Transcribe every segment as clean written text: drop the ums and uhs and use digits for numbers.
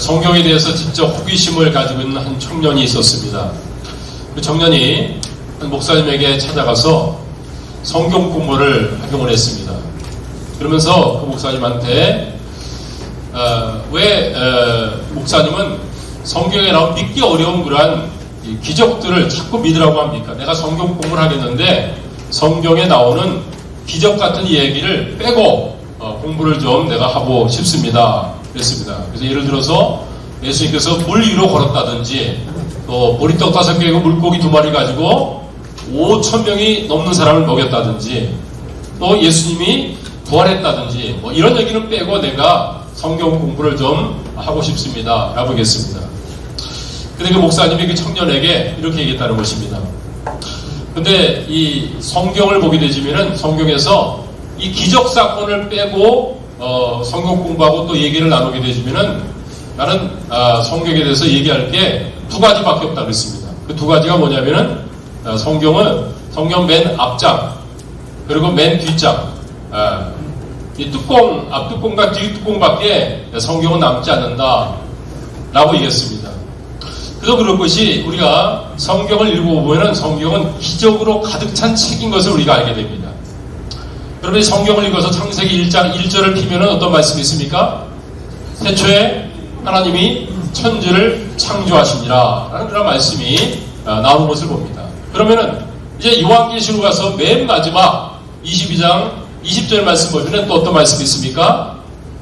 성경에 대해서 직접 호기심을 가지고 있는 한 청년이 있었습니다. 그 청년이 한 목사님에게 찾아가서 성경 공부를 하경을 했습니다. 그러면서 그 목사님한테 왜 목사님은 성경에 나온 믿기 어려운 그러한 기적들을 자꾸 믿으라고 합니까? 내가 성경 공부를 하겠는데 성경에 나오는 기적 같은 얘기를 빼고 공부를 좀 내가 하고 싶습니다. 그랬습니다. 그래서 예를 들어서 예수님께서 물 위로 걸었다든지 또 보리떡 5개고 물고기 2마리 가지고 5,000명이 넘는 사람을 먹였다든지 또 예수님이 부활했다든지 뭐 이런 얘기는 빼고 내가 성경 공부를 좀 하고 싶습니다. 라고 했습니다. 근데 그 목사님이 그 청년에게 이렇게 얘기했다는 것입니다. 근데 이 성경을 보게 되지면은 성경에서 이 기적 사건을 빼고 성경 공부하고 또 얘기를 나누게 되지면은 나는 성경에 대해서 얘기할 게 2가지밖에 없다고 그랬습니다. 그 2가지가 뭐냐면은 성경은 성경 맨 앞장 그리고 맨 뒷장 이 뚜껑 앞뚜껑과 뒷뚜껑밖에 성경은 남지 않는다 라고 얘기했습니다. 그래서 그런 것이 우리가 성경을 읽어보면 성경은 기적으로 가득 찬 책인 것을 우리가 알게 됩니다. 여러분이 성경을 읽어서 창세기 1장 1절을 피면 어떤 말씀이 있습니까? 태초에 하나님이 천지를 창조하시니라 라는 그런 말씀이 나오는 것을 봅니다. 그러면은 이제 요한계시록 가서 맨 마지막 22장 20절 말씀 보면 또 어떤 말씀이 있습니까?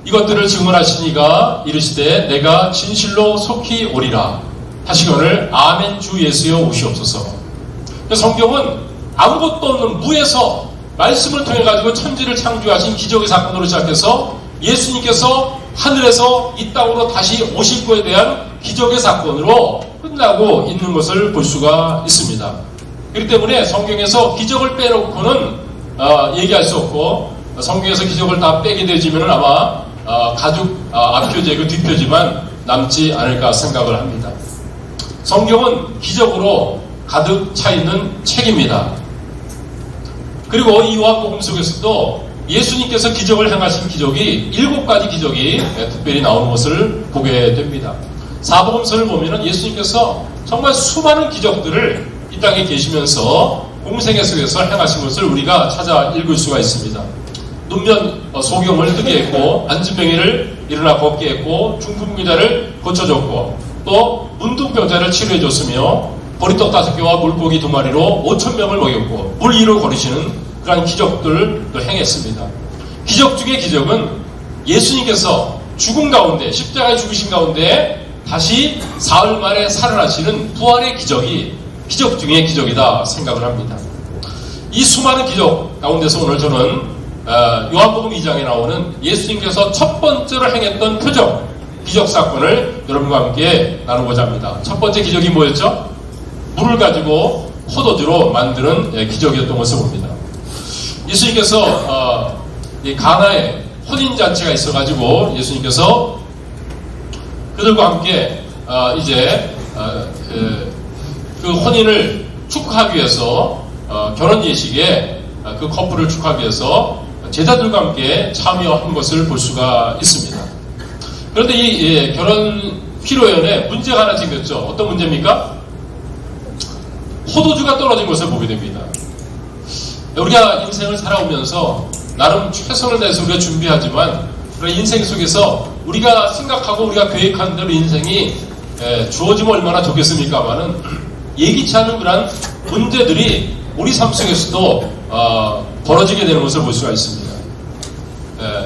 이것들을 증언하시니가 이르시되 내가 진실로 속히 오리라 하시거늘 아멘 주 예수여 오시옵소서. 성경은 아무것도 없는 무에서 말씀을 통해 가지고 천지를 창조하신 기적의 사건으로 시작해서 예수님께서 하늘에서 이 땅으로 다시 오실 것에 대한 기적의 사건으로 끝나고 있는 것을 볼 수가 있습니다. 그렇기 때문에 성경에서 기적을 빼놓고는 얘기할 수 없고 성경에서 기적을 다 빼게 되지면 아마 가죽 앞표지 그 뒷표지만 남지 않을까 생각을 합니다. 성경은 기적으로 가득 차 있는 책입니다. 그리고 이 요한복음 속에서도 예수님께서 기적을 행하신 기적이 7가지 기적이 특별히 나오는 것을 보게 됩니다. 사복음서를 보면 예수님께서 정말 수많은 기적들을 이 땅에 계시면서 공생애 속에서 행하신 것을 우리가 찾아 읽을 수가 있습니다. 눈면 소경을 뜨게 했고 안진병이를 일어나 걷게 했고 중풍기자를 고쳐줬고 또 문둥병자를 치료해줬으며 보리떡 5개와 물고기 2마리로 5,000명을 먹였고 물 위로 걸으시는 그러한 기적들도 행했습니다. 기적 중의 기적은 예수님께서 죽음 가운데 십자가에 죽으신 가운데 다시 사흘 만에 살아나시는 부활의 기적이 기적 중의 기적이다 생각을 합니다. 이 수많은 기적 가운데서 오늘 저는 요한복음 2장에 나오는 예수님께서 첫 번째로 행했던 표적 기적 사건을 여러분과 함께 나누고자 합니다. 첫 번째 기적이 뭐였죠? 물을 가지고 포도주로 만드는 기적이었던 것을 봅니다. 예수님께서 가나에 혼인잔치가 있어가지고 예수님께서 그들과 함께 이제 그 혼인을 축하하기 위해서 결혼 예식에 그 커플을 축하하기 위해서 제자들과 함께 참여한 것을 볼 수가 있습니다. 그런데 이 결혼披露宴에 문제가 하나 생겼죠. 어떤 문제입니까? 포도주가 떨어진 것을 보게 됩니다. 우리가 인생을 살아오면서 나름 최선을 다해서 우리가 준비하지만 그런 인생 속에서 우리가 생각하고 우리가 계획한 대로 인생이 주어지면 얼마나 좋겠습니까마는 예기치 않은 그런 문제들이 우리 삶 속에서도 벌어지게 되는 것을 볼 수가 있습니다.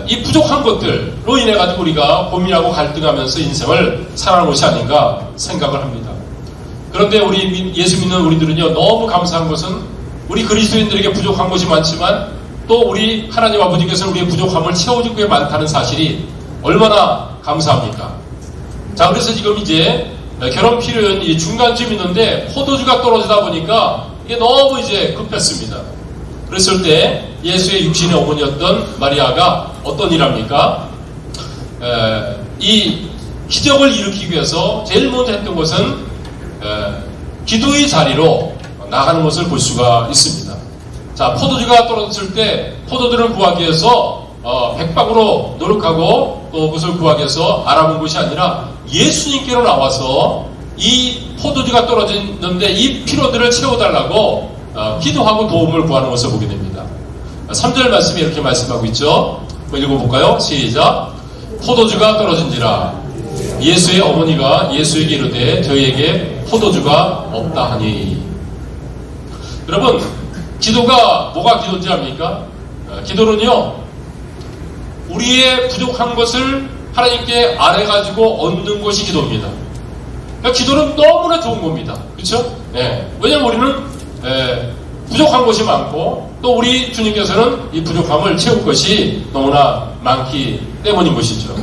이 부족한 것들로 인해 가지고 우리가 고민하고 갈등하면서 인생을 살아가는 것이 아닌가 생각을 합니다. 그런데 우리 예수 믿는 우리들은요 너무 감사한 것은 우리 그리스도인들에게 부족한 것이 많지만 또 우리 하나님 아버지께서는 우리의 부족함을 채워줄 게 많다는 사실이 얼마나 감사합니까? 자, 그래서 지금 이제 결혼 필요한 이 중간쯤 있는데 포도주가 떨어지다 보니까 이게 너무 이제 급했습니다. 그랬을 때 예수의 육신의 어머니였던 마리아가 어떤 일 합니까? 이 기적을 일으키기 위해서 제일 먼저 했던 것은 기도의 자리로 나가는 것을 볼 수가 있습니다. 자, 포도주가 떨어졌을 때 포도주를 구하기 위해서 백박으로 노력하고 그것을 구하기 위해서 알아본 것이 아니라 예수님께로 나와서 이 포도주가 떨어졌는데 이 피로들을 채워달라고 기도하고 도움을 구하는 것을 보게 됩니다. 3절 말씀이 이렇게 말씀하고 있죠. 한번 읽어볼까요? 시작. 포도주가 떨어진지라 예수의 어머니가 예수에게 이르되 저희에게 포도주가 없다 하니. 여러분, 기도가 뭐가 기도인지 압니까? 기도는요, 우리의 부족한 것을 하나님께 아뢰가지고 얻는 것이 기도입니다. 그러니까 기도는 너무나 좋은 겁니다. 그렇죠? 왜냐하면 우리는 부족한 것이 많고 또 우리 주님께서는 이 부족함을 채울 것이 너무나 많기 때문인 것이죠.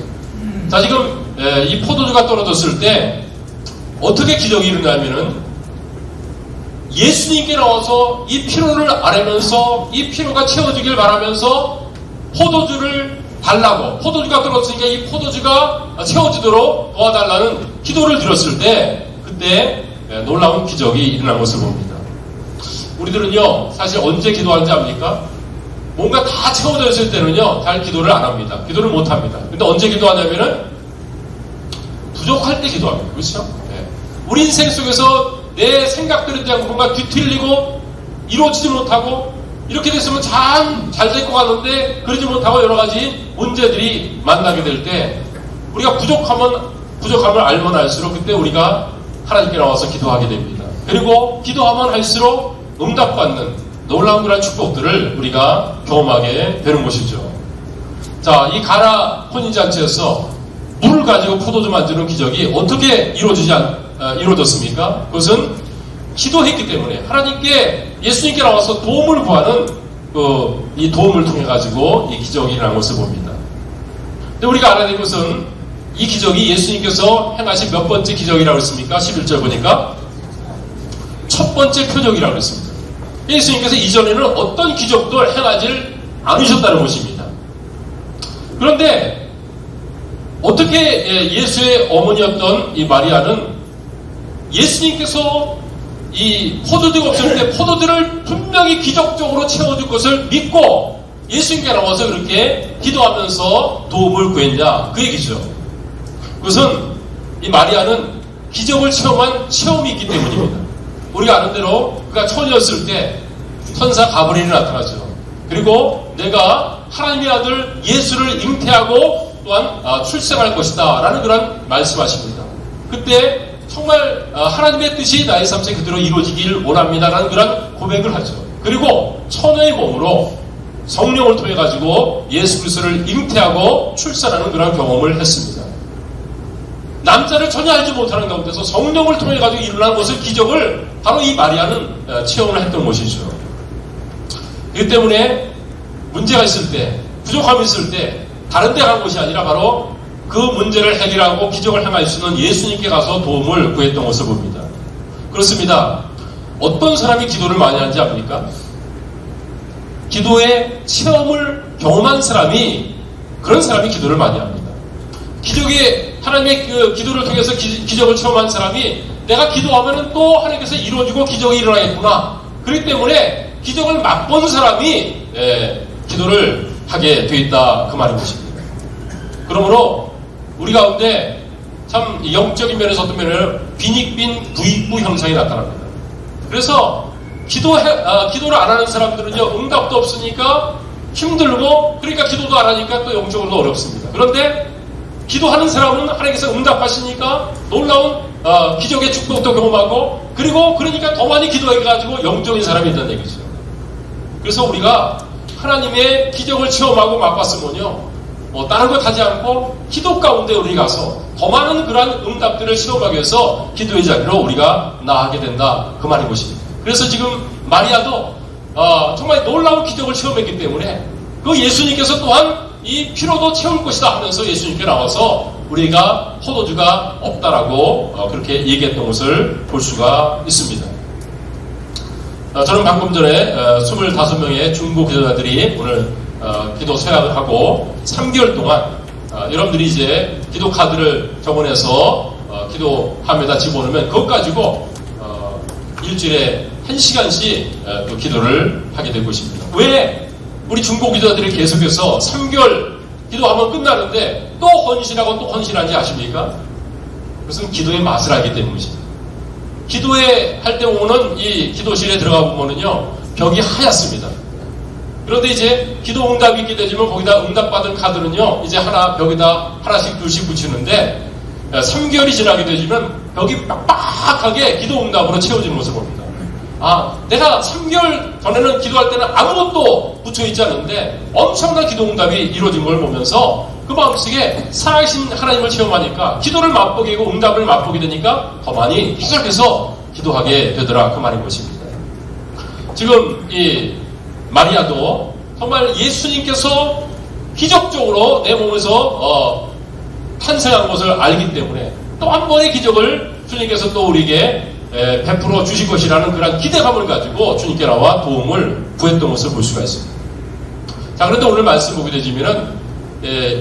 자, 지금 이 포도주가 떨어졌을 때 어떻게 기적이 일어나면은 예수님께 나와서 이 피로를 아뢰면서 이 피로가 채워지길 바라면서 포도주를 달라고, 포도주가 떨어졌으니까 이 포도주가 채워지도록 도와달라는 기도를 드렸을 때 그때 놀라운 기적이 일어난 것을 봅니다. 우리들은요, 사실 언제 기도하는지 압니까? 뭔가 다 채워져 있을 때는요, 잘 기도를 안 합니다. 기도를 못 합니다. 근데 언제 기도하냐면은 부족할 때 기도합니다. 그렇죠? 우리 인생 속에서 내 생각들에 대한 뭔가 뒤틀리고 이루어지지 못하고 이렇게 됐으면 참 잘 될 것 같은데 그러지 못하고 여러 가지 문제들이 만나게 될 때 우리가 부족함을 알면 알수록 그때 우리가 하나님께 나와서 기도하게 됩니다. 그리고 기도하면 할수록 응답받는 놀라운 그런 축복들을 우리가 경험하게 되는 것이죠. 자, 이 가나 혼인잔치에서 물을 가지고 포도주 만드는 기적이 어떻게 이루어졌습니까? 그것은 기도했기 때문에 하나님께 예수님께 나와서 도움을 구하는 이 도움을 통해 가지고 이 기적이 일어난 것을 봅니다. 근데 우리가 알아야 될 것은 이 기적이 예수님께서 행하신 몇 번째 기적이라고 했습니까? 11절 보니까 첫 번째 표적이라고 했습니다. 예수님께서 이전에는 어떤 기적도 행하지 않으셨다는 것입니다. 그런데 어떻게 예수의 어머니였던 이 마리아는 예수님께서 이 포도주가 없을 때 포도주를 분명히 기적적으로 채워줄 것을 믿고 예수님께 나와서 그렇게 기도하면서 도움을 구했냐, 그 얘기죠. 그것은 이 마리아는 기적을 체험한 체험이 있기 때문입니다. 우리가 아는 대로 그가 처녀였을 때 천사 가브리엘이 나타나죠. 그리고 내가 하나님의 아들 예수를 잉태하고 또한 출생할 것이다 라는 그런 말씀하십니다. 그때 정말 하나님의 뜻이 나의 삶에 그대로 이루어지길 원합니다 라는 그런 고백을 하죠. 그리고 처녀의 몸으로 성령을 통해 가지고 예수 그리스도를 잉태하고 출산하는 그런 경험을 했습니다. 남자를 전혀 알지 못하는 가운데서 성령을 통해 가지고 일어난 것을 기적을 바로 이 마리아는 체험을 했던 것이죠. 그렇기 때문에 문제가 있을 때, 부족함이 있을 때 다른 데 간 것이 아니라 바로 그 문제를 해결하고 기적을 행할 수 있는 예수님께 가서 도움을 구했던 것을 봅니다. 그렇습니다. 어떤 사람이 기도를 많이 하는지 압니까? 기도의 체험을 경험한 사람이, 그런 사람이 기도를 많이 합니다. 하나님의 그 기도를 통해서 기적을 체험한 사람이 내가 기도하면 또 하나님께서 이루어지고 기적이 일어나겠구나. 그렇기 때문에 기적을 맛본 사람이 기도를 하게 되어 있다, 그 말인 것입니다. 그러므로 우리 가운데 참 영적인 면에서 어떤 면에는 빈익빈 부익부 현상이 나타납니다. 그래서 기도를 안 하는 사람들은요, 응답도 없으니까 힘들고, 그러니까 기도도 안 하니까 또 영적으로도 어렵습니다. 그런데 기도하는 사람은 하나님께서 응답하시니까 놀라운 기적의 축복도 경험하고, 그리고 그러니까 더 많이 기도해가지고 영적인 사람이 있다는 얘기죠. 그래서 우리가 하나님의 기적을 체험하고 맛봤으면요, 다른 것 하지 않고 기도 가운데 우리 가서 더 많은 그러한 응답들을 체험하기 위해서 기도의 자리로 우리가 나아가게 된다, 그 말인 것입니다. 그래서 지금 마리아도 정말 놀라운 기적을 체험했기 때문에 그 예수님께서 또한 이 피로도 채울 것이다 하면서 예수님께 나와서 우리가 포도주가 없다라고 그렇게 얘기했던 것을 볼 수가 있습니다. 저는 방금 전에 25명의 중고 기도자들이 오늘 기도 서약을 하고 3개월 동안 여러분들이 이제 기도 카드를 정원해서 기도함에다 집어넣으면 그것 가지고 일주일에 1시간씩 또 기도를 하게 될 것입니다. 왜 우리 중고 기도자들이 계속해서 3개월 기도하면 끝나는데 또 헌신하고 또 헌신하는지 아십니까? 그것은 기도의 맛을 알기 때문이죠. 기도에 할 때 오는 이 기도실에 들어가 보면은요, 벽이 하얗습니다. 그런데 이제 기도 응답이 있게 되지만 거기다 응답받은 카드는요, 이제 하나 벽에다 하나씩 둘씩 붙이는데 3개월이 지나게 되지만 벽이 빡빡하게 기도 응답으로 채워지는 모습을 봅니다. 아, 내가 3개월 전에는 기도할 때는 아무것도 붙여있지 않은데 엄청난 기도 응답이 이루어진 걸 보면서 그 마음속에 살아계신 하나님을 체험하니까 기도를 맛보게 되고 응답을 맛보게 되니까 더 많이 계속해서 기도하게 되더라, 그 말인 것입니다. 지금 이 마리아도 정말 예수님께서 기적적으로 내 몸에서 탄생한 것을 알기 때문에 또 한 번의 기적을 주님께서 또 우리에게 베풀어 주실 것이라는 그런 기대감을 가지고 주님께 나와 도움을 구했던 것을 볼 수가 있습니다. 자, 그런데 오늘 말씀 보게 되지면은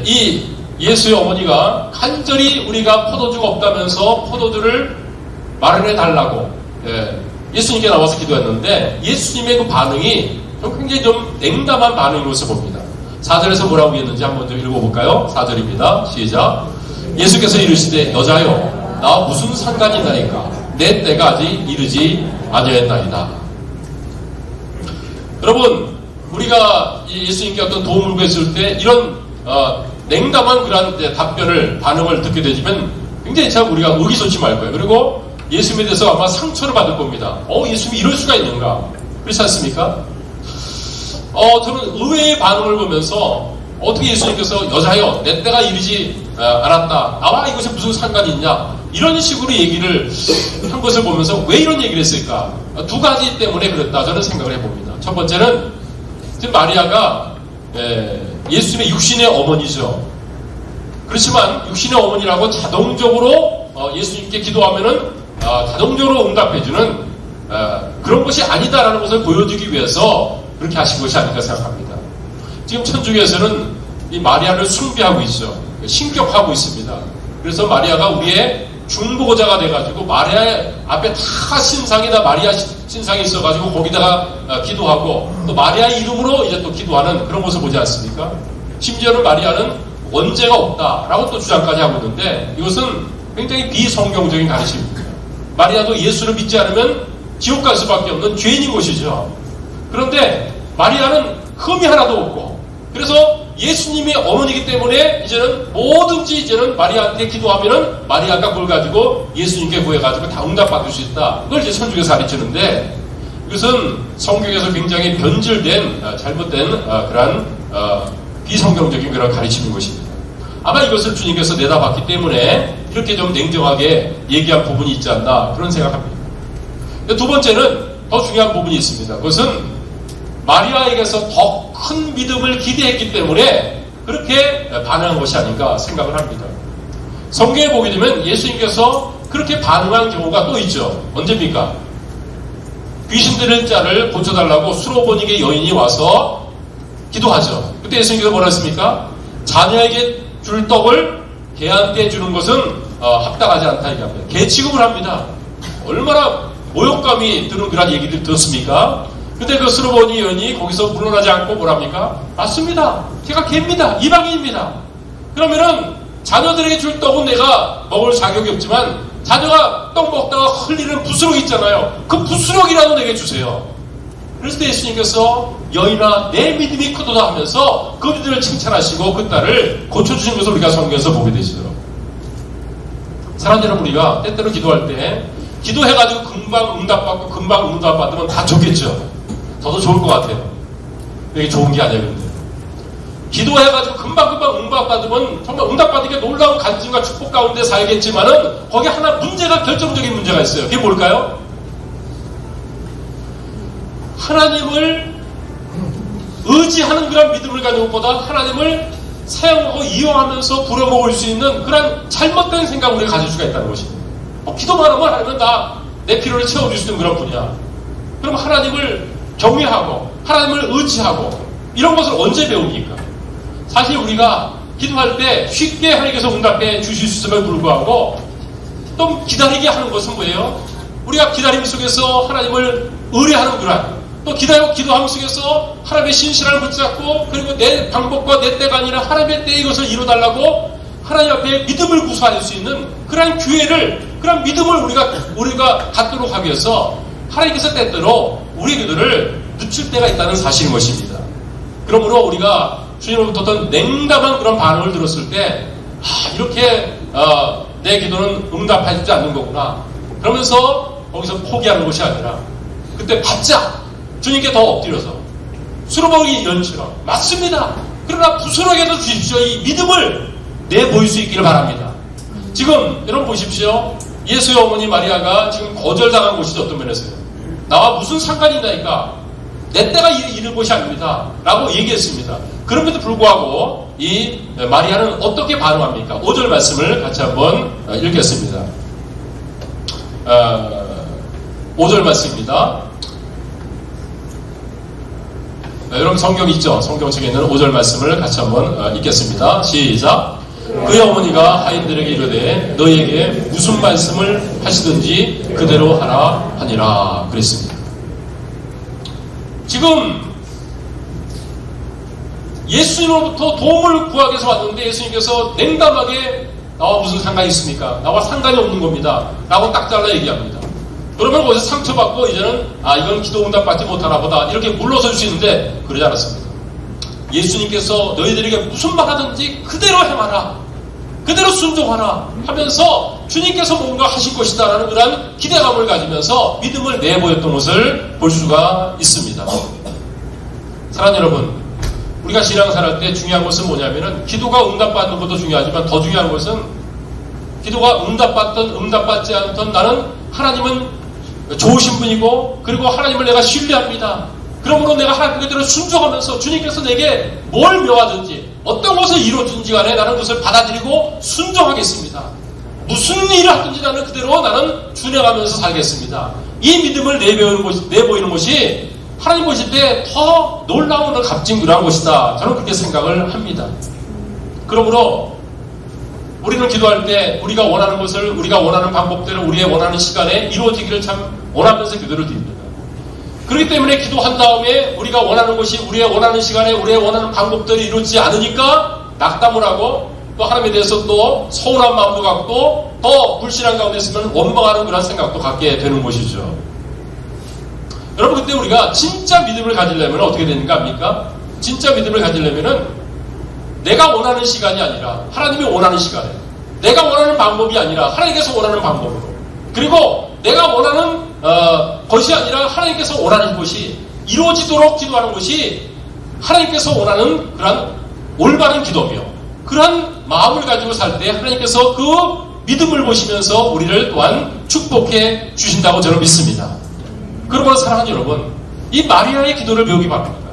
이 예수의 어머니가 간절히 우리가 포도주가 없다면서 포도주를 마련해 달라고 예수님께 나와서 기도했는데 예수님의 그 반응이 굉장히 좀 냉담한 반응인 것을 봅니다. 4절에서 뭐라고 했는지 한번 좀 읽어볼까요? 4절입니다. 시작. 예수께서 이르시되 여자여 나와 무슨 상관이 있나이까 내 때가 아직 이르지 아니하였나이다. 여러분, 우리가 예수님께 어떤 도움을 구했을 때 이런 냉담한 그런 답변을 반응을 듣게 되지만 굉장히 참 우리가 의기소치 말 거예요. 그리고 예수님에 대해서 아마 상처를 받을 겁니다. 예수님이 이럴 수가 있는가? 그렇지 않습니까? 저는 의외의 반응을 보면서 어떻게 예수님께서 여자여 내 때가 이르지 않았다. 나와 이것이 무슨 상관이 있냐? 이런 식으로 얘기를 한 것을 보면서 왜 이런 얘기를 했을까? 두 가지 때문에 그랬다 저는 생각을 해봅니다. 첫 번째는 지금 마리아가 예수님의 육신의 어머니죠. 그렇지만 육신의 어머니라고 자동적으로 예수님께 기도하면은 자동적으로 응답해주는 그런 것이 아니다라는 것을 보여주기 위해서 그렇게 하신 것이 아닐까 생각합니다. 지금 천주교에서는 이 마리아를 숭배하고 있죠. 신격하고 있습니다. 그래서 마리아가 우리의 중보자가 돼가지고 마리아 앞에 다 신상이나 마리아 신상이 있어가지고 거기다가 기도하고 또 마리아 이름으로 이제 또 기도하는 그런 모습을 보지 않습니까? 심지어는 마리아는 원죄가 없다라고 또 주장까지 하고 있는데 이것은 굉장히 비성경적인 가르침입니다. 마리아도 예수를 믿지 않으면 지옥 갈 수밖에 없는 죄인인 것이죠. 그런데 마리아는 흠이 하나도 없고 그래서 예수님의 어머니이기 때문에 이제는 뭐든지 이제는 마리아한테 기도하면은 마리아가 그걸 가지고 예수님께 구해가지고 다 응답받을 수 있다. 그걸 이제 천주교에서 가르치는데 이것은 성경에서 굉장히 변질된 잘못된 그러한 비성경적인 그런 가르침인 것입니다. 아마 이것을 주님께서 내다봤기 때문에 이렇게 좀 냉정하게 얘기한 부분이 있지 않나 그런 생각합니다. 두 번째는 더 중요한 부분이 있습니다. 그것은 마리아에게서 더 큰 믿음을 기대했기 때문에 그렇게 반응한 것이 아닌가 생각을 합니다. 성경에 보게 되면 예수님께서 그렇게 반응한 경우가 또 있죠. 언제입니까? 귀신 들린 자를 고쳐달라고 수로보니게 여인이 와서 기도하죠. 그때 예수님께서 뭐라 했습니까? 자녀에게 줄 떡을 개한테 주는 것은 합당하지 않다 얘기합니다. 개 취급을 합니다. 얼마나 모욕감이 드는 그런 얘기들 들었습니까? 근데 그 수로보니 여인이 거기서 물러나지 않고 뭐랍니까? 맞습니다. 제가 개입니다. 이방인입니다. 그러면은 자녀들에게 줄 떡은 내가 먹을 자격이 없지만 자녀가 떡 먹다가 흘리는 부스러기 있잖아요. 그 부스러기라도 내게 주세요. 그래서 예수님께서 여인아 내 믿음이 크도다 하면서 그 믿음을 칭찬하시고 그 딸을 고쳐주신 것을 우리가 성경에서 보게 되죠. 사람들은 우리가 때때로 기도할 때 기도해가지고 금방 응답받고 금방 응답받으면 다 좋겠죠. 저도 좋을 것 같아요. 이게 좋은 게 아니에요. 근데 기도해가지고 금방금방 응답받으면 정말 응답받은 게 놀라운 간증과 축복 가운데 살겠지만은 거기 하나 문제가 결정적인 문제가 있어요. 그게 뭘까요? 하나님을 의지하는 그런 믿음을 가진 것보다 하나님을 사용하고 이용하면서 부려먹을 수 있는 그런 잘못된 생각을 우리가 가질 수가 있다는 것입니다. 기도만 하면 하나님은 다 내 필요를 채워줄 수 있는 그런 분이야. 그럼 하나님을 경외하고 하나님을 의지하고 이런 것을 언제 배웁니까? 사실 우리가 기도할 때 쉽게 하나님께서 응답해 주실 수 있음에 불구하고 또 기다리게 하는 것은 뭐예요? 우리가 기다림 속에서 하나님을 의뢰하는 그런 또 기도함 속에서 하나님의 신실함을 붙잡고 그리고 내 방법과 내 때가 아니라 하나님의 때에 이것을 이루어달라고 하나님 앞에 믿음을 구사할 수 있는 그러한 기회를, 그러한 믿음을 우리가 갖도록 하기 위해서 하나님께서 때때로 우리 기도를 늦출 때가 있다는 사실인 것입니다. 그러므로 우리가 주님으로부터 어떤 냉담한 그런 반응을 들었을 때 이렇게 내 기도는 응답하지 않는 거구나. 그러면서 거기서 포기하는 것이 아니라 그때 바짝 주님께 더 엎드려서 수로보기 연처럼 맞습니다. 그러나 부스러기라도 주십시오. 이 믿음을 내보일 수 있기를 바랍니다. 지금 여러분 보십시오. 예수의 어머니 마리아가 지금 거절당한 것이죠. 어떤 면에서요. 나와 무슨 상관이 있나이까? 내 때가 이른 것이 아닙니다. 라고 얘기했습니다. 그럼에도 불구하고 이 마리아는 어떻게 반응합니까? 5절 말씀을 같이 한번 읽겠습니다. 5절 말씀입니다. 여러분 성경 있죠? 성경책에 있는 5절 말씀을 같이 한번 읽겠습니다. 시작. 그의 어머니가 하인들에게 이르되 너희에게 무슨 말씀을 하시든지 그대로 하라 하니라 그랬습니다. 지금 예수님으로부터 도움을 구하기 위해서 왔는데 예수님께서 냉담하게 나와 무슨 상관이 있습니까? 나와 상관이 없는 겁니다. 라고 딱 잘라 얘기합니다. 그러면 거기서 상처받고 이제는 이건 기도 응답 받지 못하나 보다 이렇게 물러설 수 있는데 그러지 않았습니다. 예수님께서 너희들에게 무슨 말 하든지 그대로 해마라, 그대로 순종하라 하면서 주님께서 뭔가 하실 것이다 라는 그런 기대감을 가지면서 믿음을 내보였던 것을 볼 수가 있습니다. 사랑하는 여러분, 우리가 신앙생활 때 중요한 것은 뭐냐면은 기도가 응답받는 것도 중요하지만 더 중요한 것은 기도가 응답받든 응답받지 않든 나는 하나님은 좋으신 분이고 그리고 하나님을 내가 신뢰합니다. 그러므로 내가 하나님 그대로 순종하면서 주님께서 내게 뭘 명하든지 어떤 것을 이루어든지 간에 나는 그것을 받아들이고 순종하겠습니다. 무슨 일을 하든지 나는 준행하면서 살겠습니다. 이 믿음을 내보이는 것이 하나님 보실 때 더 놀라운 값진그러한 것이다. 저는 그렇게 생각을 합니다. 그러므로 우리는 기도할 때 우리가 원하는 것을 우리가 원하는 방법대로 우리의 원하는 시간에 이루어지기를 참 원하면서 기도를 드립니다. 그렇기 때문에 기도한 다음에 우리가 원하는 것이 우리의 원하는 시간에 우리의 원하는 방법대로 이루어지지 않으니까 낙담을 하고 또 하나님에 대해서 또 서운한 마음도 갖고 더 불신한 가운데 있으면 원망하는 그런 생각도 갖게 되는 것이죠. 여러분, 그때 우리가 진짜 믿음을 가지려면 어떻게 되는가 합니까? 진짜 믿음을 가지려면은 내가 원하는 시간이 아니라 하나님이 원하는 시간에, 내가 원하는 방법이 아니라 하나님께서 원하는 방법으로, 그리고 내가 원하는 것이 아니라 하나님께서 원하는 것이 이루어지도록 기도하는 것이 하나님께서 원하는 그런 올바른 기도며 그러한 마음을 가지고 살 때 하나님께서 그 믿음을 보시면서 우리를 또한 축복해 주신다고 저는 믿습니다. 그러므로 사랑하는 여러분, 이 마리아의 기도를 배우기 바랍니다.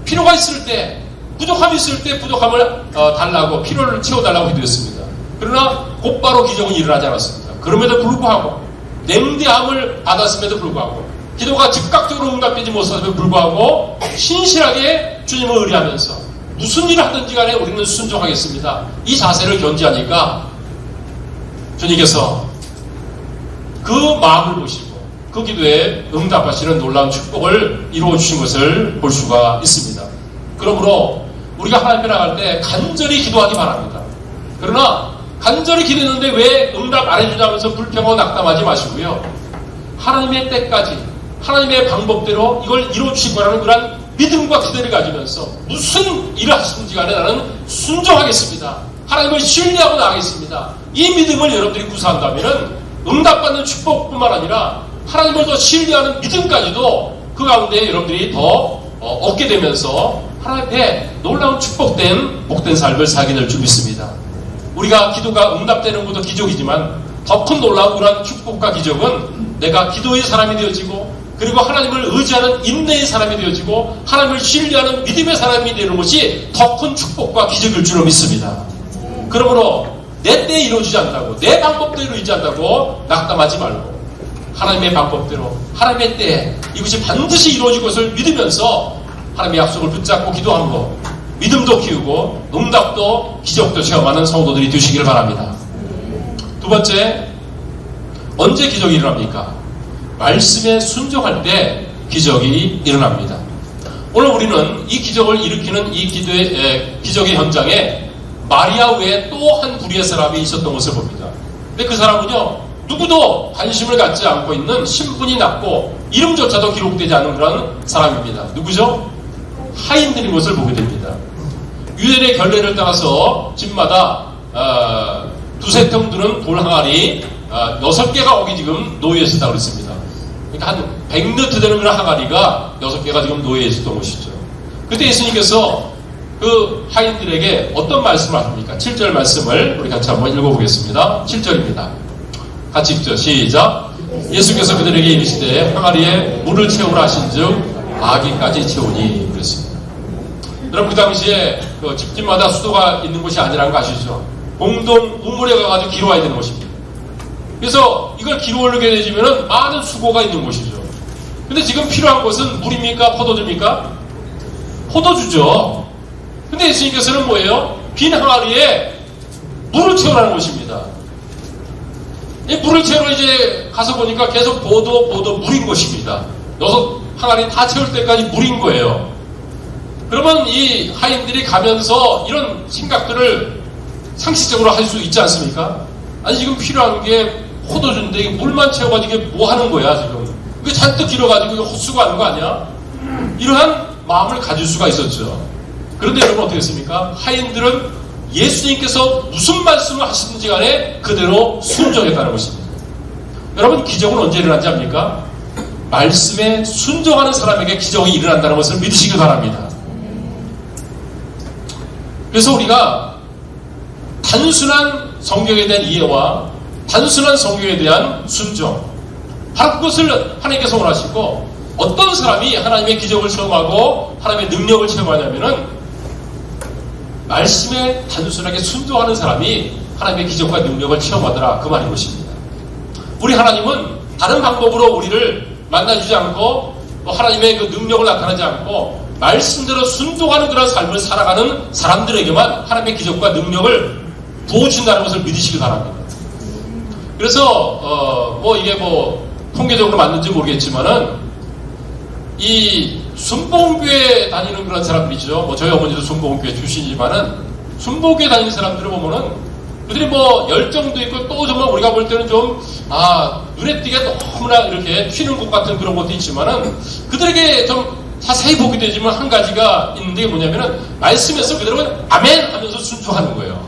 필요가 있을 때, 부족함이 있을 때 부족함을 달라고, 필요를 채워달라고 기도했습니다. 그러나 곧바로 기적은 일어나지 않았습니다. 그럼에도 불구하고 냉대함을 받았음에도 불구하고 기도가 즉각적으로 응답되지 못함에도 불구하고 신실하게 주님을 의뢰하면서 무슨 일을 하든지 간에 우리는 순종하겠습니다. 이 자세를 견지하니까 주님께서 그 마음을 보시고 그 기도에 응답하시는 놀라운 축복을 이루어 주신 것을 볼 수가 있습니다. 그러므로 우리가 하나님 앞에 나갈 때 간절히 기도하기 바랍니다. 그러나 간절히 기도했는데 왜 응답 안 해주냐면서 불평하고 낙담하지 마시고요. 하나님의 때까지 하나님의 방법대로 이걸 이루어 주실 거라는 그런 믿음과 기대를 가지면서 무슨 일을 하시든지 간에 나는 순종하겠습니다. 하나님을 신뢰하고 나가겠습니다. 이 믿음을 여러분들이 구사한다면 응답받는 축복뿐만 아니라 하나님을 더 신뢰하는 믿음까지도 그 가운데 여러분들이 더 얻게 되면서 하나님 앞에 놀라운 축복된 복된 삶을 살게 될 줄 믿습니다. 우리가 기도가 응답되는 것도 기적이지만 더 큰 놀라운 그런 축복과 기적은 내가 기도의 사람이 되어지고 그리고 하나님을 의지하는 인내의 사람이 되어지고 하나님을 신뢰하는 믿음의 사람이 되는 것이 더 큰 축복과 기적일 줄로 믿습니다. 그러므로 내 때에 이루어지지 않는다고, 내 방법대로 이루어지지 않는다고 낙담하지 말고 하나님의 방법대로 하나님의 때에 이것이 반드시 이루어질 것을 믿으면서 하나님의 약속을 붙잡고 기도하는 것, 믿음도 키우고 응답도 기적도 체험하는 성도들이 되시기를 바랍니다. 두 번째, 언제 기적이 일어납니까? 말씀에 순종할 때 기적이 일어납니다. 오늘 우리는 이 기적을 일으키는 이 기적의 현장에 마리아 외에 또 한 부류의 사람이 있었던 것을 봅니다. 근데 그 사람은요, 누구도 관심을 갖지 않고 있는 신분이 낮고 이름조차도 기록되지 않은 그런 사람입니다. 누구죠? 하인들인 것을 보게 됩니다. 유대인의 결례를 따라서 집마다 두세 평 드는 돌 항아리 6개가 거기 지금 놓여 있었다고 그랬습니다. 그러니까 한 100리터 되는 그런 항아리가 6개가 지금 놓여 있었던 것이죠. 그때 예수님께서 그 하인들에게 어떤 말씀을 하십니까? 7절 말씀을 우리 같이 한번 읽어보겠습니다. 7절입니다. 같이 읽죠. 시작. 예수께서 그들에게 이르시되 항아리에 물을 채우라 하신즉 아기까지 채우니 그랬습니다. 여러분, 그 당시에 그 집집마다 수도가 있는 곳이 아니라는 거 아시죠? 공동 우물에 가가지고 기로 와야 되는 것입니다. 그래서 이걸 기로 올리게 되지면은 많은 수고가 있는 곳이죠. 근데 지금 필요한 것은 물입니까? 포도주입니까? 포도주죠. 근데 예수님께서는 뭐예요? 빈 항아리에 물을 채우라는 것입니다. 이 물을 채우러 이제 가서 보니까 계속 보도 물인 것입니다. 6 항아리 다 채울 때까지 물인 거예요. 그러면 이 하인들이 가면서 이런 생각들을 상식적으로 할 수 있지 않습니까? 아니, 지금 필요한 게 포도주인데 이게 물만 채워가지고 이게 뭐 하는 거야, 지금. 이게 잔뜩 길어가지고 이거 헛수고하는 거 아니야? 이러한 마음을 가질 수가 있었죠. 그런데 여러분 어떻게 했습니까? 하인들은 예수님께서 무슨 말씀을 하시든지 간에 그대로 순종했다는 것입니다. 여러분, 기적은 언제 일어나지 압니까? 말씀에 순종하는 사람에게 기적이 일어난다는 것을 믿으시기 바랍니다. 그래서 우리가 단순한 성경에 대한 이해와 단순한 성경에 대한 순종, 바로 그것을 하나님께서 원하시고, 어떤 사람이 하나님의 기적을 체험하고 하나님의 능력을 체험하냐면은 말씀에 단순하게 순종하는 사람이 하나님의 기적과 능력을 체험하더라, 그 말인 것입니다. 우리 하나님은 다른 방법으로 우리를 만나주지 않고 또 하나님의 그 능력을 나타나지 않고 말씀대로 순종하는 그런 삶을 살아가는 사람들에게만 하나님의 기적과 능력을 부어준다는 것을 믿으시기 바랍니다. 그래서 이게 통계적으로 맞는지 모르겠지만은 이 순복음교회 다니는 그런 사람들이죠. 저희 어머니도 순복음교회 출신이지만은 순복음교회 다니는 사람들을 보면은 그들이 열정도 있고 또 정말 우리가 볼 때는 좀 눈에 띄게 너무나 이렇게 튀는 것 같은 그런 것도 있지만은 그들에게 좀 자세히 보게 되지만 한 가지가 있는데 뭐냐면은 말씀에서 그대로 아멘 하면서 순종하는 거예요.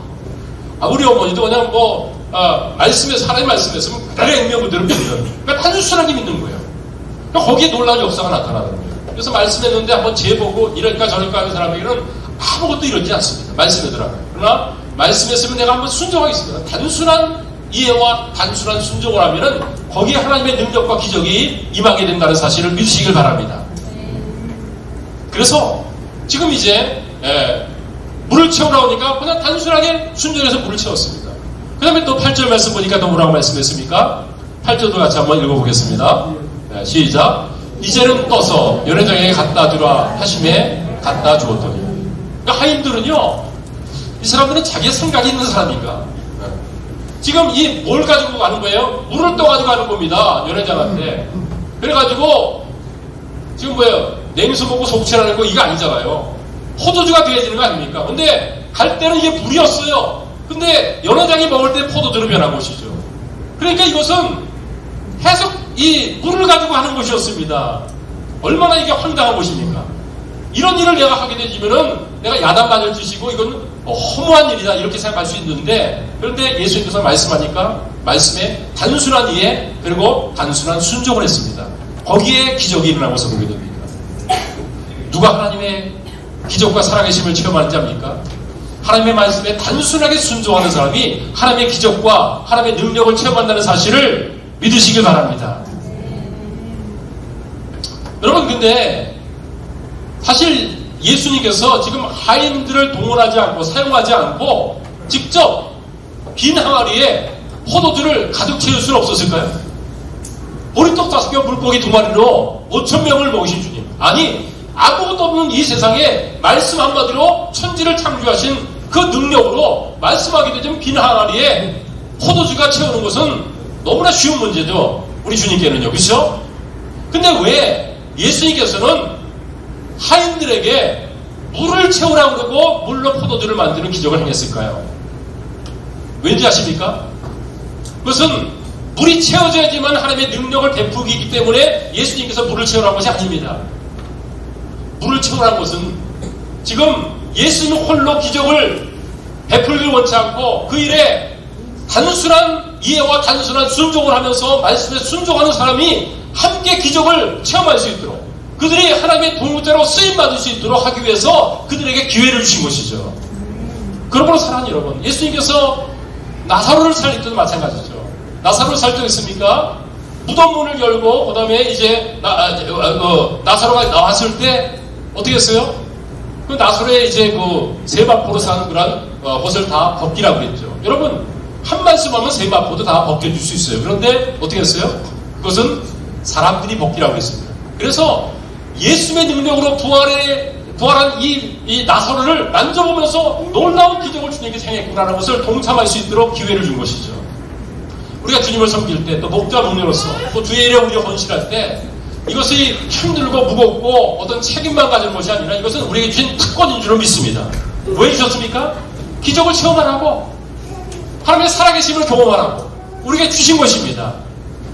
우리 어머니도 그냥 말씀에서 하나님 말씀에서 그대로 액면 그대로 믿는, 그러니까 단순하게 믿는 거예요. 그러니까 거기에 놀라운 역사가 나타나는 거예요. 그래서 말씀했는데 한번 재보고 이럴까 저럴까 하는 사람에게는 아무것도 이러지 않습니다. 말씀에 들어가요. 그러나 말씀했으면 내가 한번 순종하겠습니다. 단순한 이해와 단순한 순종을 하면은 거기에 하나님의 능력과 기적이 임하게 된다는 사실을 믿으시길 바랍니다. 그래서 지금 이제 물을 채우라고 하니까 그냥 단순하게 순종해서 물을 채웠습니다. 그 다음에 또 8절 말씀 보니까 또 뭐라고 말씀했습니까? 8절도 같이 한번 읽어보겠습니다. 시작. 이제는 떠서 연회장에게 갖다 주라 하심에 갖다 주었더니. 그러니까 하인들은요, 이 사람들은 자기의 생각이 있는 사람인가? 지금 이 뭘 가지고 가는 거예요? 물을 떠가지고 가는 겁니다. 연회장한테. 그래가지고 지금 냉수 먹고 속죄라는 거 이거 아니잖아요. 포도주가 되어지는 거 아닙니까? 근데 갈 때는 이게 물이었어요. 근데 연회장이 먹을 때 포도주로 변한 것이죠. 그러니까 이것은 해석, 이 물을 가지고 하는 것이었습니다. 얼마나 이게 황당한 것입니까? 이런 일을 내가 하게 되지면은 내가 야단맞을 짓이고 이건 허무한 일이다 이렇게 생각할 수 있는데, 그런데 예수님께서 말씀하니까 말씀에 단순한 이해 그리고 단순한 순종을 했습니다. 거기에 기적이 일어난 것을 보게 됩니다. 누가 하나님의 기적과 살아계심을 체험하는지 압니까? 하나님의 말씀에 단순하게 순종하는 사람이 하나님의 기적과 하나님의 능력을 체험한다는 사실을 믿으시길 바랍니다. 여러분, 근데 사실 예수님께서 지금 하인들을 동원하지 않고 사용하지 않고 직접 빈 항아리에 포도주를 가득 채울 수는 없었을까요? 보리떡 5개 물고기 2마리로 5,000명을 먹이신 주님, 아니 아무것도 없는 이 세상에 말씀 한마디로 천지를 창조하신 그 능력으로 말씀하게 되면 빈 항아리에 포도주가 채우는 것은 너무나 쉬운 문제죠. 우리 주님께는요. 그렇죠? 근데 왜 예수님께서는 하인들에게 물을 채우라고 그러고 물로 포도주를 만드는 기적을 행했을까요? 왠지 아십니까? 그것은 물이 채워져야지만 하나님의 능력을 베푸기 때문에 예수님께서 물을 채우라는 것이 아닙니다. 물을 채우라는 것은 지금 예수님 홀로 기적을 베풀기를 원치 않고 그 일에 단순한 이해와 단순한 순종을 하면서 말씀에 순종하는 사람이 함께 기적을 체험할 수 있도록 그들이 하나님의 도구자로 쓰임받을 수 있도록 하기 위해서 그들에게 기회를 주신 것이죠. 그러므로 사랑하는 여러분, 예수님께서 나사로를 살릴 때도 마찬가지죠. 나사로를 살릴 때 있습니까? 무덤 문을 열고 그 다음에 이제 나사로가 나왔을 때 어떻게 했어요? 그 나사로의 이제 그 세마포로 사는 그런 옷을 다 벗기라고 했죠. 여러분, 한 말씀하면 세마포도 다 벗겨줄 수 있어요. 그런데 어떻게 했어요? 그것은 사람들이 벗기라고 했습니다. 그래서 예수의 능력으로 부활한 이 나사로를 만져보면서 놀라운 기적을 주님께 행했구나라는 것을 동참할 수 있도록 기회를 준 것이죠. 우리가 주님을 섬길 때 또 목자 목녀로서 또 주의 일에 우리가 헌신할 때 이것이 힘들고 무겁고 어떤 책임만 가진 것이 아니라 이것은 우리에게 주신 특권인 줄을 믿습니다. 왜 주셨습니까? 기적을 체험하라고, 하나님의 살아계심을 경험하라고 우리에게 주신 것입니다.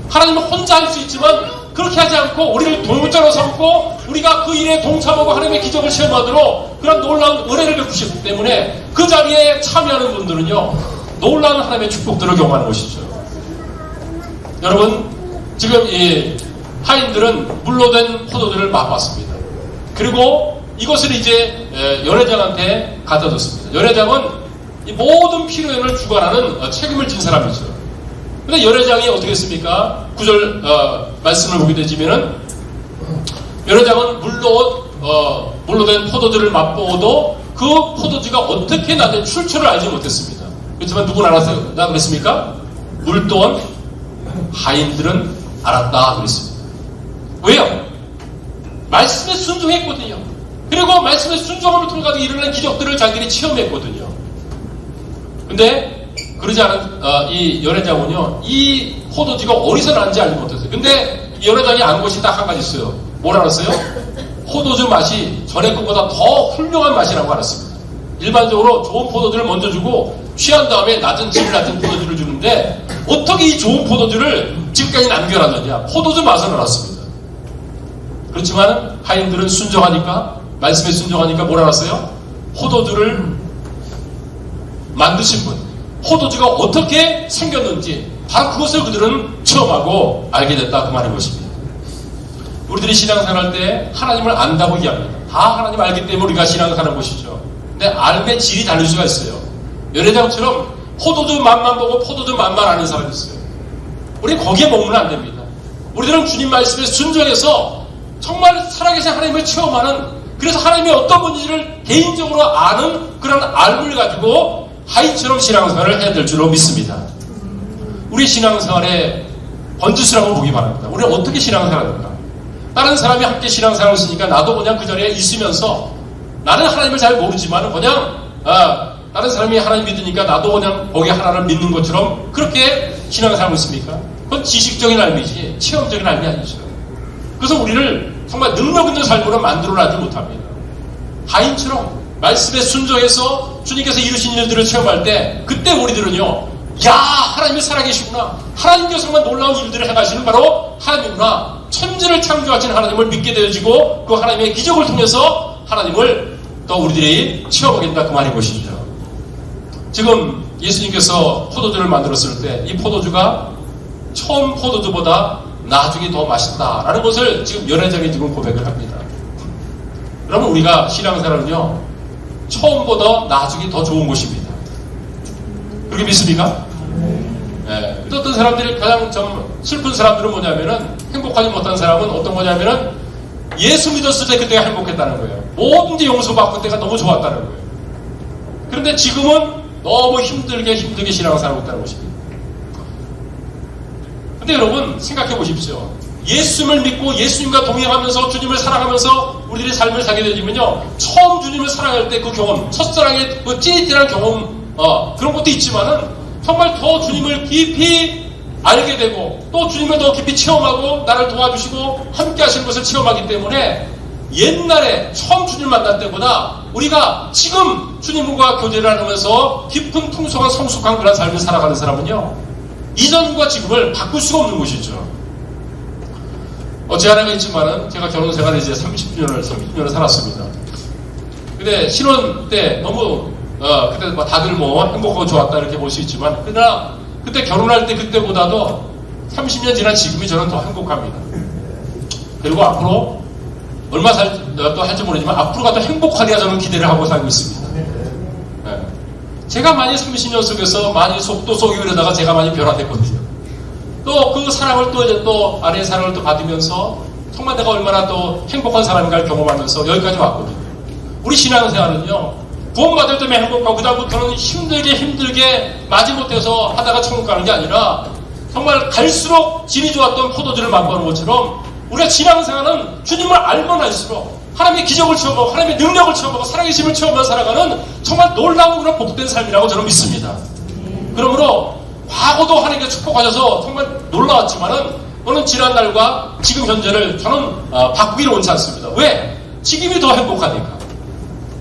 하나님은 혼자 할 수 있지만 그렇게 하지 않고 우리를 동역자로 삼고 우리가 그 일에 동참하고 하나님의 기적을 체험하도록 그런 놀라운 은혜를 베푸셨기 때문에 그 자리에 참여하는 분들은요, 놀라운 하나님의 축복들을 경험하는 것이죠. 여러분, 지금 이 하인들은 물로 된 포도주를 맛봤습니다. 그리고 이것을 이제 연회장한테 갖다 줬습니다. 연회장은 이 모든 필요를 주관하는 책임을 진 사람이죠. 근데 연회장이 어떻게 했습니까? 9절 말씀을 보게 되지면은 연회장은 물로 된 포도주를 맛보고도 그 포도주가 어떻게 나된 출처를 알지 못했습니다. 그렇지만 누구는 알았어요? 나 그랬습니까? 물도원 하인들은 알았다 그랬습니다. 왜요? 말씀에 순종했거든요. 그리고 말씀에 순종함을 통해 일어난 기적들을 자기들이 체험했거든요. 근데 그러지 않은 이 연회장은요, 이 포도주가 어디서 나는지 알지 못했어요. 근데 이 연회장이 안 것이 딱 한 가지 있어요. 뭘 알았어요? 포도주 맛이 전에 것보다 더 훌륭한 맛이라고 알았습니다. 일반적으로 좋은 포도주를 먼저 주고 취한 다음에 질 낮은 포도주를 주는데 어떻게 이 좋은 포도주를 지금까지 남겨놨느냐? 포도주 맛은 알았습니다. 그렇지만 하인들은 순종하니까, 말씀에 순종하니까 뭘 알았어요? 포도주를 만드신 분, 포도주가 어떻게 생겼는지 바로 그것을 그들은 체험하고 알게 됐다, 그 말인 것입니다. 우리들이 신앙생활할 때 하나님을 안다고 이야기합니다. 다 하나님 알기 때문에 우리가 신앙생활하는 것이죠. 근데 삶의 질이 다를 수가 있어요. 연회장처럼 포도주 맛만 보고 포도주 맛만 아는 사람이 있어요. 우리 거기에 머무면 안 됩니다. 우리들은 주님 말씀에 순종해서 정말 살아계신 하나님을 체험하는, 그래서 하나님이 어떤 분인지를 개인적으로 아는 그런 알을 가지고 하인처럼 신앙생활을 해야 될 줄로 믿습니다. 우리 신앙생활에 번지수라고 보기 바랍니다. 우리는 어떻게 신앙생활할까? 다른 사람이 함께 신앙생활을 했으니까 나도 그냥 그 자리에 있으면서 나는 하나님을 잘 모르지만 그냥 다른 사람이 하나님 믿으니까 나도 그냥 거기 하나를 믿는 것처럼 그렇게 신앙생활을 했습니까? 그건 지식적인 삶이지 체험적인 삶이 아니죠. 그래서 우리를 정말 능력 있는 삶으로 만들어내지 못합니다. 하인처럼 말씀에 순종해서 주님께서 이루신 일들을 체험할 때 그때 우리들은요, 야, 하나님이 살아계시구나, 하나님께서 정말 놀라운 일들을 해가시는 바로 하나님이구나, 천지를 창조하신 하나님을 믿게 되어지고 그 하나님의 기적을 통해서 하나님을 또 우리들이 체험하겠다, 그 말인 것이죠. 지금 예수님께서 포도주를 만들었을 때 이 포도주가 처음 포도주보다 나중에 더 맛있다라는 것을 지금 연회장이 지금 고백을 합니다. 그러면 우리가 신앙생활은요, 처음보다 나중에 더 좋은 것입니다. 그렇게 믿습니까? 네. 어떤 사람들이 가장 좀 슬픈 사람들은 뭐냐면은, 행복하지 못한 사람은 어떤 거냐면은 예수 믿었을 때 그때가 행복했다는 거예요. 뭐든지 용서받고 때가 너무 좋았다는 거예요. 그런데 지금은 너무 힘들게 신앙생활을 했다는 것입니다. 근데 여러분 생각해 보십시오. 예수님을 믿고 예수님과 동행하면서 주님을 사랑하면서 우리들의 삶을 살게 되지면요, 처음 주님을 사랑할 때 그 경험, 첫사랑의 그 찌릿찌릿한 경험, 그런 것도 있지만은 정말 더 주님을 깊이 알게 되고 또 주님을 더 깊이 체험하고 나를 도와주시고 함께 하시는 것을 체험하기 때문에 옛날에 처음 주님 만날 때보다 우리가 지금 주님과 교제를 하면서 깊은 풍성한 성숙한 그런 삶을 살아가는 사람은요, 이전과 지금을 바꿀 수가 없는 것이죠. 제 하나가 있지만은 제가 결혼 생활을 이제 30년을 살았습니다. 근데 신혼 때 너무 그때 뭐 다들 뭐 행복하고 좋았다 이렇게 볼 수 있지만, 그러나 그때 결혼할 때 그때보다도 30년 지난 지금이 저는 더 행복합니다. 그리고 앞으로 얼마 또 할지 모르지만 앞으로가 더 행복하리라 저는 기대를 하고 살고 있습니다. 네. 제가 많이 30년 속에서 많이 속도 속이고 이러다가 제가 많이 변화됐거든요. 또 그 사랑을 또 아내의 사랑을 또 받으면서 정말 내가 얼마나 또 행복한 사람인가를 경험하면서 여기까지 왔거든요. 우리 신앙생활은요, 구원받을 때문에 행복하고 그다음부터는 힘들게 마지못해서 하다가 천국 가는 게 아니라 정말 갈수록 질이 좋았던 포도주를 맛보는 것처럼 우리가 신앙생활은 주님을 알면 알수록 하나님의 기적을 체험하고 하나님의 능력을 체험하고 살아계심을 체험하며 살아가는 정말 놀라운 그런 복된 삶이라고 저는 믿습니다. 그러므로 과거도 하나님께 축복하셔서 정말 놀라웠지만은 오늘 지난날과 지금 현재를 저는 바꾸기를 원치 않습니다. 왜? 지금이 더 행복하니까.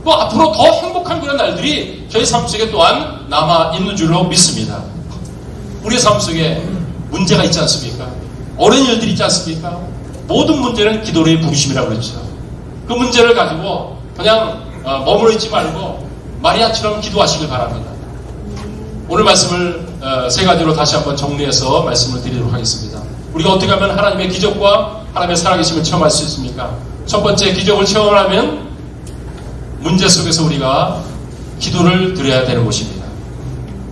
또 앞으로 더 행복한 그런 날들이 저희 삶 속에 또한 남아있는 줄로 믿습니다. 우리의 삶 속에 문제가 있지 않습니까? 어려운 일들이 있지 않습니까? 모든 문제는 기도의 부르심이라고 그랬죠. 그 문제를 가지고 그냥 머물러 있지 말고 마리아처럼 기도하시길 바랍니다. 오늘 말씀을 세 가지로 다시 한번 정리해서 말씀을 드리도록 하겠습니다. 우리가 어떻게 하면 하나님의 기적과 하나님의 살아계심을 체험할 수 있습니까? 첫 번째, 기적을 체험하면 문제 속에서 우리가 기도를 드려야 되는 것입니다.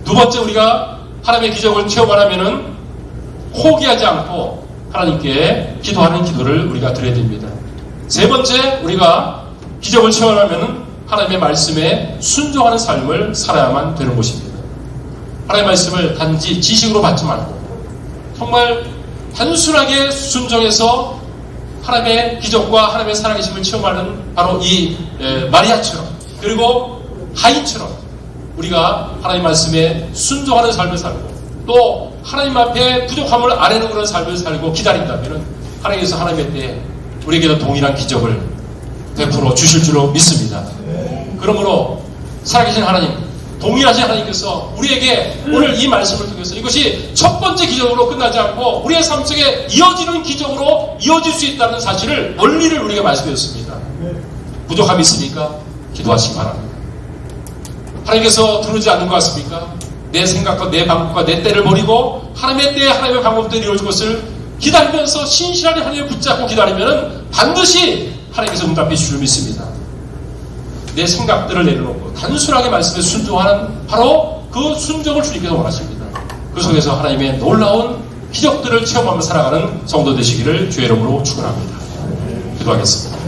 두 번째, 우리가 하나님의 기적을 체험하려면은 포기하지 않고 하나님께 기도하는 기도를 우리가 드려야 됩니다. 세 번째, 우리가 기적을 체험하려면은 하나님의 말씀에 순종하는 삶을 살아야만 되는 것입니다. 하나님의 말씀을 단지 지식으로 받지 말고 정말 단순하게 순종해서 하나님의 기적과 하나님의 살아계심을 체험하는 바로 이 마리아처럼, 그리고 하인처럼 우리가 하나님 말씀에 순종하는 삶을 살고 또 하나님 앞에 부족함을 아뢰는 그런 삶을 살고 기다린다면 하나님께서 하나님의 때에 우리에게도 동일한 기적을 베풀어 주실 줄로 믿습니다. 그러므로 살아계신 하나님, 동일하신 하나님께서 우리에게 오늘 이 말씀을 통해서 이것이 첫 번째 기적으로 끝나지 않고 우리의 삶 속에 이어지는 기적으로 이어질 수 있다는 사실을, 원리를 우리가 말씀해 줬습니다. 부족함이 있으니까 기도하시기 바랍니다. 하나님께서 들어오지 않는 것 같습니까? 내 생각과 내 방법과 내 때를 버리고 하나님의 때에 하나님의 방법대로 이루어질 것을 기다리면서 신실하게 하나님을 붙잡고 기다리면 반드시 하나님께서 응답해 주실 줄 믿습니다. 내 생각들을 내려놓고 단순하게 말씀에 순종하는 바로 그 순종을 주님께서 원하십니다. 그 속에서 하나님의 놀라운 기적들을 체험하며 살아가는 성도 되시기를 주의 이름으로 축원합니다. 기도하겠습니다.